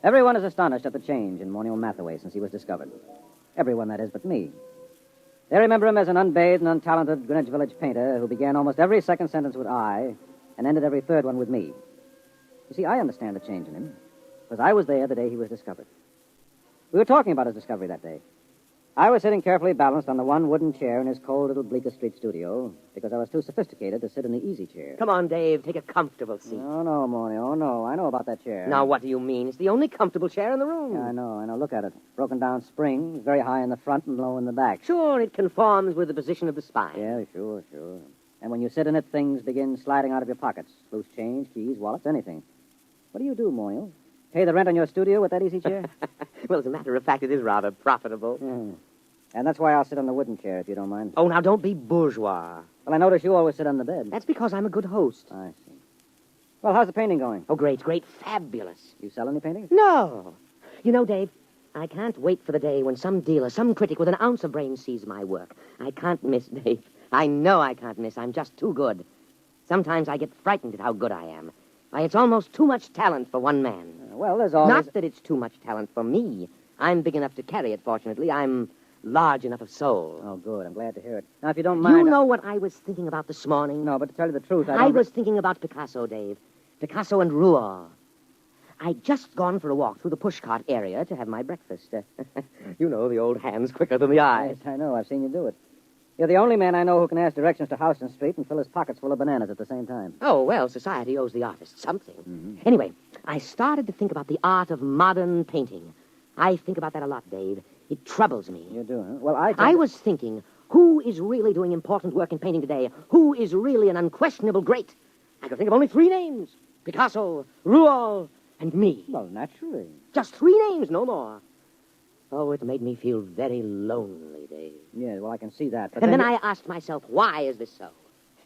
Everyone is astonished at the change in Morniel Mathaway since he was discovered. Everyone, that is, but me. They remember him as an unbathed and untalented Greenwich Village painter who began almost every second sentence with I and ended every third one with me. You see, I understand the change in him, because I was there the day he was discovered. We were talking about his discovery that day. I was sitting carefully balanced on the one wooden chair in his cold little Bleecker Street studio because I was too sophisticated to sit in the easy chair. Come on, Dave. Take a comfortable seat. Oh, no, Morny. Oh, no. I know about that chair. Now, what do you mean? It's the only comfortable chair in the room. Yeah, I know. Look at it. Broken down springs, very high in the front and low in the back. Sure, it conforms with the position of the spine. Yeah, sure. And when you sit in it, things begin sliding out of your pockets. Loose change, keys, wallets, anything. What do you do, Morny? Pay the rent on your studio with that easy chair? Well, as a matter of fact, it is rather profitable. Mm. And that's why I'll sit on the wooden chair, if you don't mind. Oh, now, don't be bourgeois. Well, I notice you always sit on the bed. That's because I'm a good host. I see. Well, how's the painting going? Oh, great, fabulous. You sell any paintings? No. You know, Dave, I can't wait for the day when some dealer, some critic with an ounce of brains sees my work. I can't miss, Dave. I know I can't miss. I'm just too good. Sometimes I get frightened at how good I am. Why, it's almost too much talent for one man. Well, there's always... Not that it's too much talent for me. I'm big enough to carry it, fortunately. I'm large enough of soul. Oh, good. I'm glad to hear it. Now, if you don't mind... You know what I was thinking about this morning? No, but to tell you the truth, I was thinking about Picasso, Dave. Picasso and Rouault. I'd just gone for a walk through the pushcart area to have my breakfast. You know, the old hand's quicker than the eye. Yes, I know. I've seen you do it. You're the only man I know who can ask directions to Houston Street and fill his pockets full of bananas at the same time. Oh, well, society owes the artist something. Mm-hmm. Anyway, I started to think about the art of modern painting. I think about that a lot, Dave. It troubles me. You do, huh? Well, I was thinking, who is really doing important work in painting today? Who is really an unquestionable great? I could think of only 3 names. Picasso, Rouault, and me. Well, naturally. Just 3 names, no more. Oh, it made me feel very lonely, Dave. Yeah, well, I can see that. But and then I asked myself, why is this so?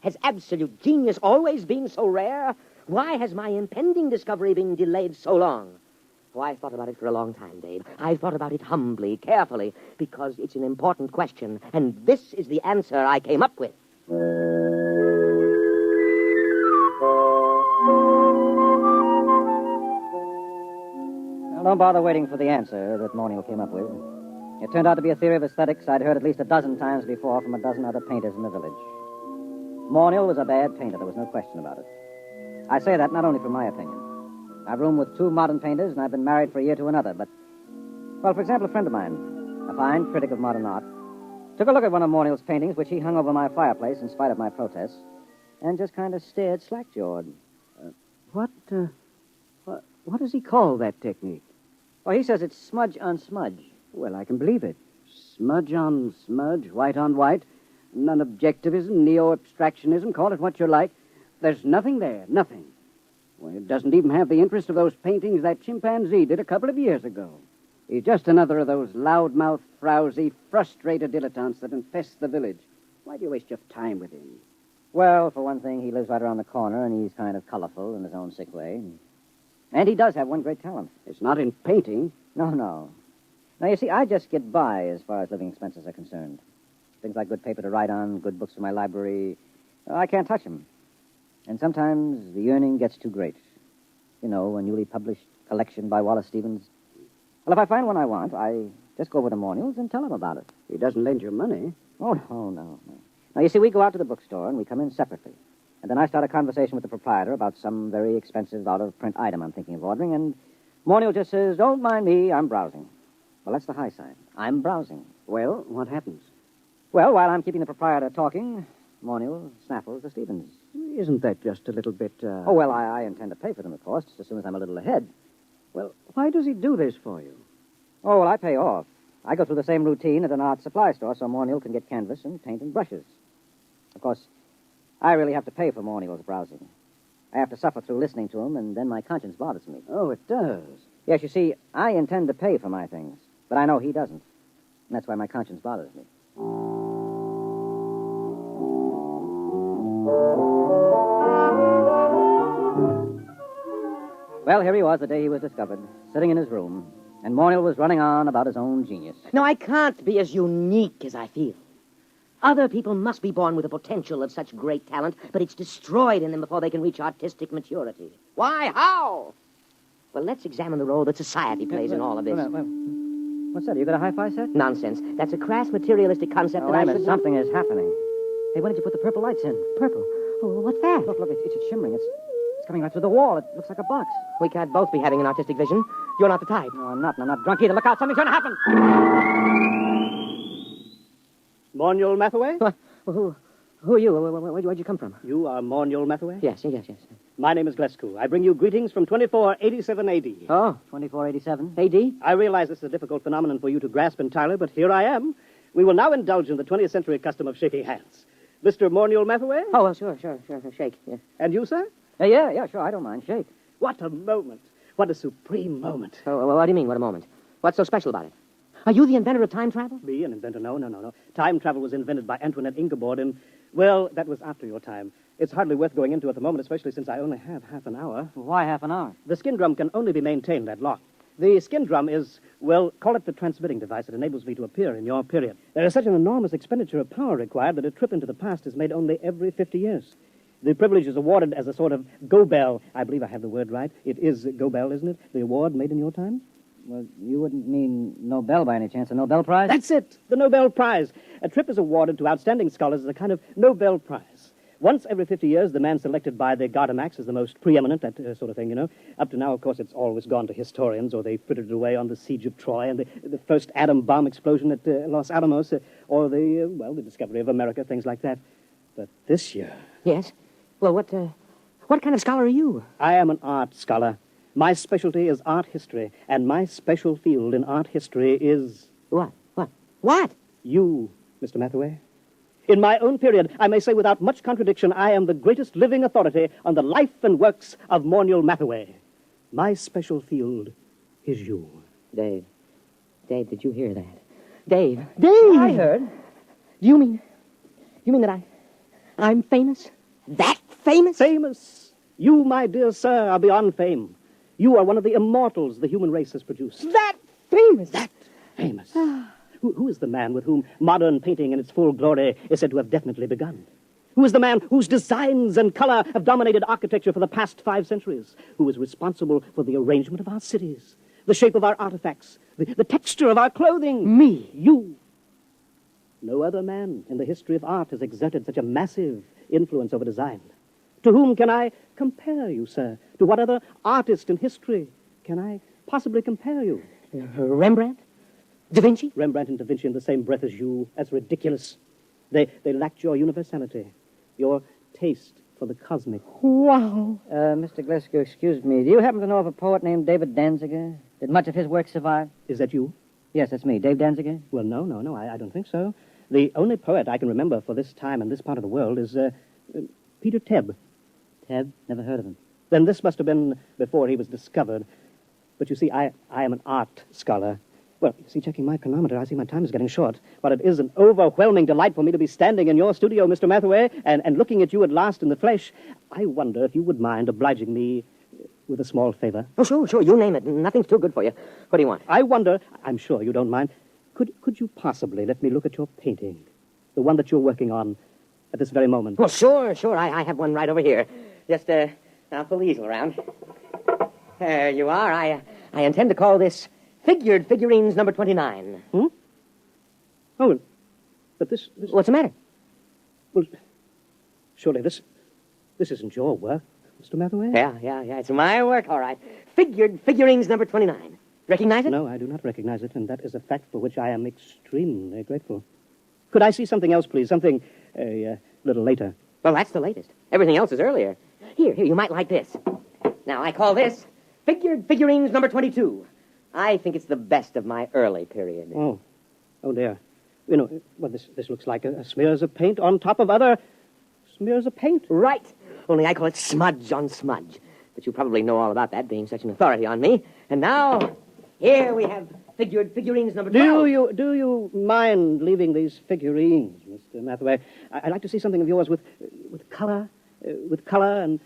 Has absolute genius always been so rare? Why has my impending discovery been delayed so long? Oh, I've thought about it for a long time, Dave. I've thought about it humbly, carefully, because it's an important question, and this is the answer I came up with. Well, don't bother waiting for the answer that Morniel came up with. It turned out to be a theory of aesthetics I'd heard at least a dozen times before from a dozen other painters in the village. Morniel was a bad painter. There was no question about it. I say that not only from my opinion. I've roomed with 2 modern painters, and I've been married for a year to another, but... Well, for example, a friend of mine, a fine critic of modern art, took a look at one of Morniel's paintings, which he hung over my fireplace in spite of my protests, and just kind of stared slack-jawed. What does he call that technique? Well, he says it's smudge on smudge. Well, I can believe it. Smudge on smudge, white on white, non-objectivism, neo-abstractionism, call it what you like. There's nothing there, nothing. Well, it doesn't even have the interest of those paintings that chimpanzee did a couple of years ago. He's just another of those loudmouth, frowsy, frustrated dilettantes that infest the village. Why do you waste your time with him? Well, for one thing, he lives right around the corner, and he's kind of colorful in his own sick way. And he does have one great talent. It's not in painting. No. Now, you see, I just get by as far as living expenses are concerned. Things like good paper to write on, good books for my library, I can't touch them. And sometimes the yearning gets too great. You know, a newly published collection by Wallace Stevens. Well, if I find one I want, I just go over to Morniel's and tell him about it. He doesn't lend you money. Oh, no. Now, you see, we go out to the bookstore and we come in separately. And then I start a conversation with the proprietor about some very expensive out-of-print item I'm thinking of ordering, and Morniel just says, "Don't mind me, I'm browsing." Well, that's the high side. I'm browsing. Well, what happens? Well, while I'm keeping the proprietor talking, Morniel snaffles the Stevens. Isn't that just a little bit, Oh, well, I intend to pay for them, of course, as soon as I'm a little ahead. Well, why does he do this for you? Oh, well, I pay off. I go through the same routine at an art supply store so Morniel can get canvas and paint and brushes. Of course, I really have to pay for Morniel's browsing. I have to suffer through listening to him, and then my conscience bothers me. Oh, it does? Yes, you see, I intend to pay for my things, but I know he doesn't. And that's why my conscience bothers me. Well, here he was the day he was discovered, sitting in his room, and Morniel was running on about his own genius. No, I can't be as unique as I feel. Other people must be born with the potential of such great talent, but it's destroyed in them before they can reach artistic maturity. Why? How? Well, let's examine the role that society plays in all of this. What's that? You got a hi-fi set? Nonsense. That's a crass materialistic concept Oh, that I wait a minute. should... Something is happening. Hey, when did you put the purple lights in? Purple. Oh, what's that? Look, it's shimmering. It's coming right through the wall. It looks like a box. We can't both be having an artistic vision. You're not the type. No, I'm not, and I'm not drunk either. Look out, something's going to happen. Morniel Mathaway? Who are you? Where'd you come from? You are Morniel Mathaway? Yes. My name is Glescu. I bring you greetings from 2487 AD. Oh, 2487. A.D.? I realize this is a difficult phenomenon for you to grasp entirely, but here I am. We will now indulge in the 20th century custom of shaking hands. Mr. Morniel Mathaway? Oh, well, sure. Shake. Yeah. And you, sir? Yeah, sure. I don't mind. Shake. What a moment. What a supreme moment. Oh, what do you mean, what a moment? What's so special about it? Are you the inventor of time travel? Me, an inventor? No. Time travel was invented by Antoinette Ingeborg in, well, that was after your time. It's hardly worth going into at the moment, especially since I only have half an hour. Why half an hour? The skin drum can only be maintained that long. The skin drum is, well, call it the transmitting device that enables me to appear in your period. There is such an enormous expenditure of power required that a trip into the past is made only every 50 years. The privilege is awarded as a sort of go-bell. I believe I have the word right. It is go-bell, isn't it? The award made in your time? Well, you wouldn't mean Nobel by any chance, a Nobel Prize? That's it, the Nobel Prize. A trip is awarded to outstanding scholars as a kind of Nobel Prize. Once every 50 years, the man selected by the Gardemax is the most preeminent, that sort of thing, you know. Up to now, of course, it's always gone to historians, or they frittered it away on the siege of Troy and the first atom bomb explosion at Los Alamos, or the discovery of America, things like that. But this year... Yes? Well, what kind of scholar are you? I am an art scholar. My specialty is art history, and my special field in art history is... What? You, Mr. Mathaway. In my own period, I may say without much contradiction, I am the greatest living authority on the life and works of Morniel Mathaway. My special field is you. Dave, did you hear that? Dave! I heard. You mean that I'm famous? That famous? Famous. You, my dear sir, are beyond fame. You are one of the immortals the human race has produced. That famous? That famous. Who is the man with whom modern painting in its full glory is said to have definitely begun? Who is the man whose designs and color have dominated architecture for the past 5 centuries? Who is responsible for the arrangement of our cities, the shape of our artifacts, the texture of our clothing? Me. You. No other man in the history of art has exerted such a massive influence over design. To whom can I compare you, sir? To what other artist in history can I possibly compare you? Rembrandt? Da Vinci? Rembrandt and Da Vinci in the same breath as you. That's ridiculous. They lacked your universality, your taste for the cosmic. Wow. Mr. Glescu, excuse me. Do you happen to know of a poet named David Danziger? Did much of his work survive? Is that you? Yes, that's me. Dave Danziger? Well, no, I don't think so. The only poet I can remember for this time and this part of the world is Peter Tebb. Tebb? Never heard of him. Then this must have been before he was discovered. But you see, I am an art scholar. Well, you see, checking my chronometer, I see my time is getting short. But it is an overwhelming delight for me to be standing in your studio, Mr. Mathaway, and looking at you at last in the flesh. I wonder if you would mind obliging me with a small favor. Oh, sure. You name it. Nothing's too good for you. What do you want? I wonder, I'm sure you don't mind, could you possibly let me look at your painting? The one that you're working on at this very moment. Well, sure. I have one right over here. Just, I'll pull the easel around. There you are. I intend to call this Figured Figurines number 29. Oh, but this... What's the matter? Well, surely this isn't your work, Mr. Mathaway? Yeah. It's my work, all right. Figured Figurines number 29. Recognize it? No, I do not recognize it, and that is a fact for which I am extremely grateful. Could I see something else, please? Something a little later. Well, that's the latest. Everything else is earlier. Here, you might like this. Now, I call this Figured Figurines number 22. I think it's the best of my early period. Oh dear. You know, well, this looks like smears of paint on top of other smears of paint. Right. Only I call it smudge on smudge. But you probably know all about that, being such an authority on me. And now, here we have Figured Figurines number 12. Do you mind leaving these figurines, Mr. Mathaway? I'd like to see something of yours with color and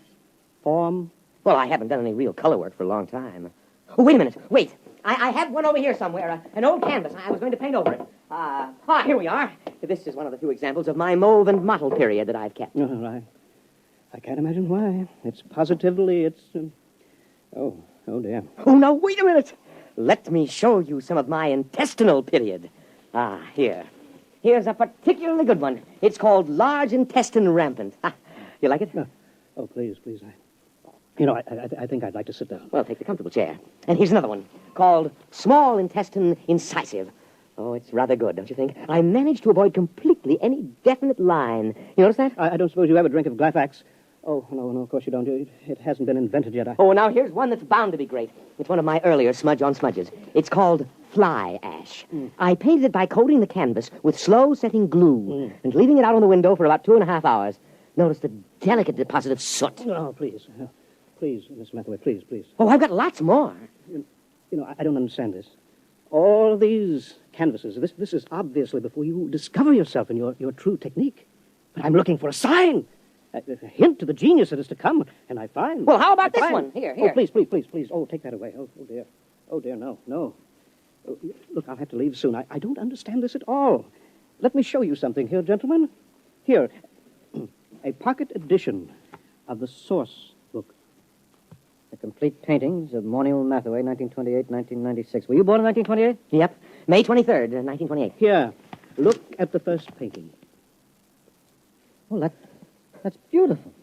form. Well, I haven't done any real color work for a long time. Oh, wait a minute. Wait. I have one over here somewhere, an old canvas. I was going to paint over it. Here we are. This is one of the few examples of my mauve and mottle period that I've kept. I can't imagine why. It's positively, oh, Oh, dear. Oh, now, wait a minute. Let me show you some of my intestinal period. Here. Here's a particularly good one. It's called large intestine rampant. You like it? No. Oh, please. I think I'd like to sit down. Well, take the comfortable chair. And here's another one called small intestine incisive. Oh, it's rather good, don't you think? I managed to avoid completely any definite line. You notice that? I don't suppose you have a drink of Glyfax? Oh, no, of course you don't. It hasn't been invented yet. Oh, now here's one that's bound to be great. It's one of my earlier smudge on smudges. It's called fly ash. I painted it by coating the canvas with slow-setting glue and leaving it out on the window for about 2.5 hours. Notice the delicate deposit of soot. Oh, please. Please, Miss Mathaway, please. Oh, I've got lots more. I don't understand this. All these canvases, this is obviously before you discover yourself and your true technique. But I'm looking for a sign, a hint to the genius that is to come, and I find... Well, how about this one? Here. Oh, please. Oh, take that away. Oh, dear. Oh, dear, no. Oh, look, I'll have to leave soon. I don't understand this at all. Let me show you something here, gentlemen. Here, a pocket edition of the source book. The complete paintings of Morniel Mathaway, 1928-1996. Were you born in 1928? Yep. May 23rd, 1928. Here, look at the first painting. Well, that's beautiful.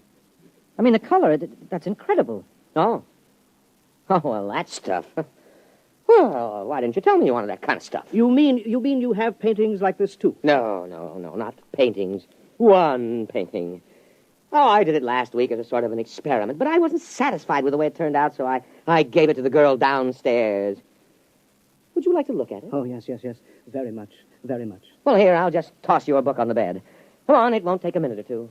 I mean, the color, that's incredible. Oh, well, that stuff. Well, why didn't you tell me you wanted that kind of stuff? You mean you have paintings like this, too? No, not paintings. One painting. Oh, I did it last week as a sort of an experiment, but I wasn't satisfied with the way it turned out, so I gave it to the girl downstairs. Would you like to look at it? Oh, yes. Very much. Well, here, I'll just toss your book on the bed. Come on, it won't take a minute or two.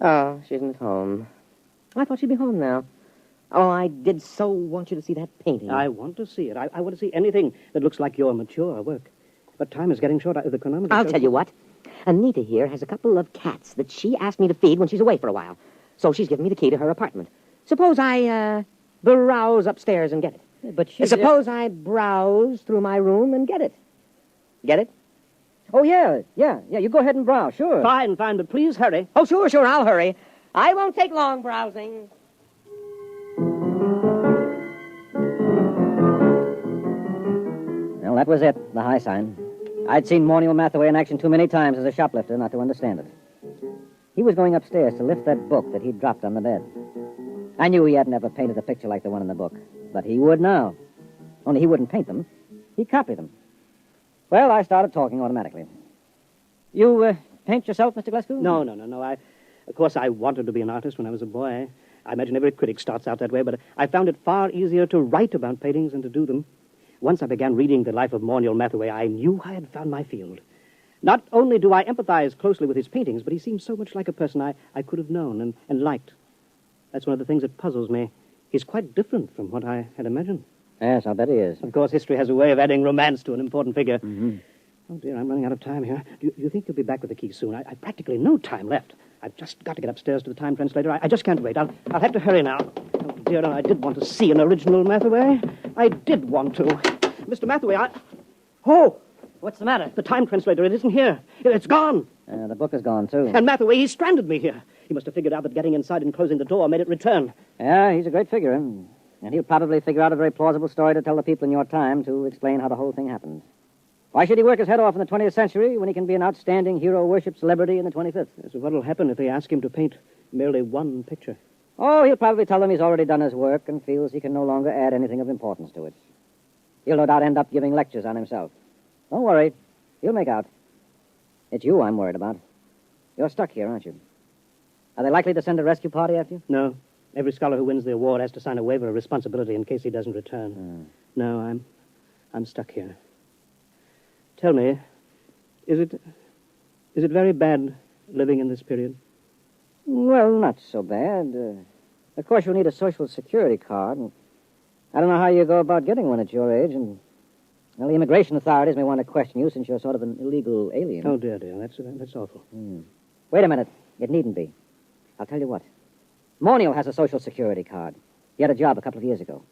Oh, she isn't at home. I thought she'd be home now. Oh, I did so want you to see that painting. I want to see it. I want to see anything that looks like your mature work. But time is getting short. The chronometer... I'll tell you what. Anita here has a couple of cats that she asked me to feed when she's away for a while. So she's given me the key to her apartment. Suppose I, browse upstairs and get it. But she... Suppose I browse through my room and get it. Get it? Oh, yeah. You go ahead and browse, sure. Fine, but please hurry. Oh, sure, I'll hurry. I won't take long browsing. Well, that was it, the high sign. I'd seen Morniel Mathaway in action too many times as a shoplifter not to understand it. He was going upstairs to lift that book that he'd dropped on the bed. I knew he hadn't ever painted a picture like the one in the book, but he would now. Only he wouldn't paint them. He'd copy them. Well, I started talking automatically. You paint yourself, Mr. Glasgow? No. Of course, I wanted to be an artist when I was a boy. I imagine every critic starts out that way, but I found it far easier to write about paintings than to do them. Once I began reading the life of Morniel Mathaway, I knew I had found my field. Not only do I empathize closely with his paintings, but he seems so much like a person I could have known and liked. That's one of the things that puzzles me. He's quite different from what I had imagined. Yes, I'll bet he is. Of course, history has a way of adding romance to an important figure. Mm-hmm. Oh, dear, I'm running out of time here. Do you think you'll be back with the key soon? I've practically no time left. I've just got to get upstairs to the time translator. I just can't wait. I'll have to hurry now. Oh, dear, no, I did want to see an original Mathaway. I did want to. Mr. Mathaway, Oh! What's the matter? The time translator, it isn't here. It's gone. The book is gone, too. And Mathaway, he stranded me here. He must have figured out that getting inside and closing the door made it return. Yeah, he's a great figure. And he'll probably figure out a very plausible story to tell the people in your time to explain how the whole thing happened. Why should he work his head off in the 20th century when he can be an outstanding hero-worship celebrity in the 25th? So what'll happen if they ask him to paint merely one picture? Oh, he'll probably tell them he's already done his work and feels he can no longer add anything of importance to it. He'll no doubt end up giving lectures on himself. Don't worry. He'll make out. It's you I'm worried about. You're stuck here, aren't you? Are they likely to send a rescue party after you? No. Every scholar who wins the award has to sign a waiver of responsibility in case he doesn't return. No, I'm stuck here. Tell me, is it very bad living in this period? Well, not so bad. Of course, you'll need a social security card. And I don't know how you go about getting one at your age. And, well, the immigration authorities may want to question you since you're sort of an illegal alien. Oh, dear. That's awful. Wait a minute. It needn't be. I'll tell you what. Morniel has a social security card. He had a job a couple of years ago.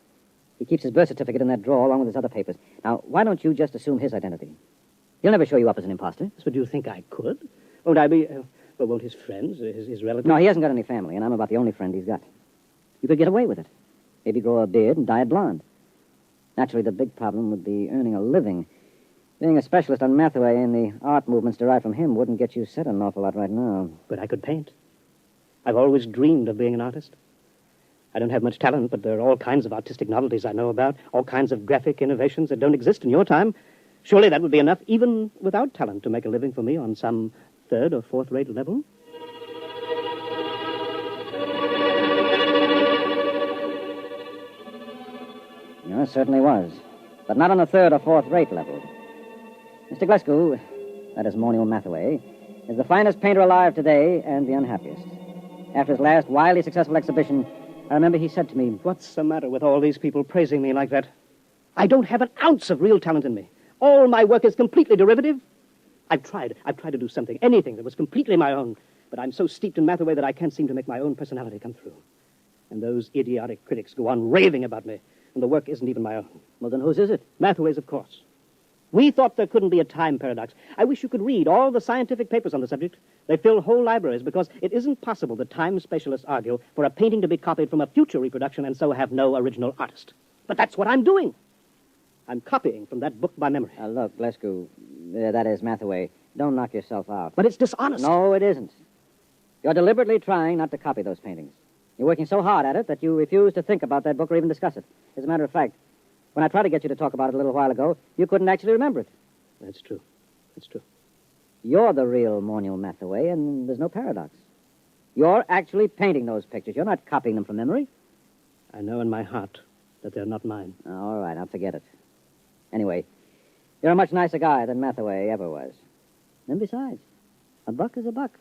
He keeps his birth certificate in that drawer along with his other papers. Now, why don't you just assume his identity? He'll never show you up as an imposter. But do you think I could? Won't I be... well, won't his friends, his relatives... No, he hasn't got any family, and I'm about the only friend he's got. You could get away with it. Maybe grow a beard and dye it blonde. Naturally, the big problem would be earning a living. Being a specialist on Mathaway and the art movements derived from him wouldn't get you set an awful lot right now. But I could paint. I've always dreamed of being an artist. I don't have much talent, but there are all kinds of artistic novelties I know about, all kinds of graphic innovations that don't exist in your time. Surely that would be enough, even without talent, to make a living for me on some third or fourth-rate level? Yeah, it certainly was. But not on the third or fourth-rate level. Mr. Glasgow, that is Morniel Mathaway, is the finest painter alive today and the unhappiest. After his last wildly successful exhibition, I remember he said to me, What's the matter with all these people praising me like that? I don't have an ounce of real talent in me. All my work is completely derivative. I've tried to do something, anything that was completely my own, but I'm so steeped in Mathaway that I can't seem to make my own personality come through. And those idiotic critics go on raving about me, and the work isn't even my own. Well, then whose is it? Mathaway's, of course. We thought there couldn't be a time paradox. I wish you could read all the scientific papers on the subject. They fill whole libraries because it isn't possible, the time specialists argue, for a painting to be copied from a future reproduction and so have no original artist. But that's what I'm doing. I'm copying from that book by memory. Look, Glasgow, that is Mathaway. Don't knock yourself out. But it's dishonest. No, it isn't. You're deliberately trying not to copy those paintings. You're working so hard at it that you refuse to think about that book or even discuss it. As a matter of fact, when I tried to get you to talk about it a little while ago, you couldn't actually remember it. That's true. That's true. You're the real Morniel Mathaway, and there's no paradox. You're actually painting those pictures. You're not copying them from memory. I know in my heart that they're not mine. All right, I'll forget it. Anyway, you're a much nicer guy than Mathaway ever was. And besides, a buck is a buck.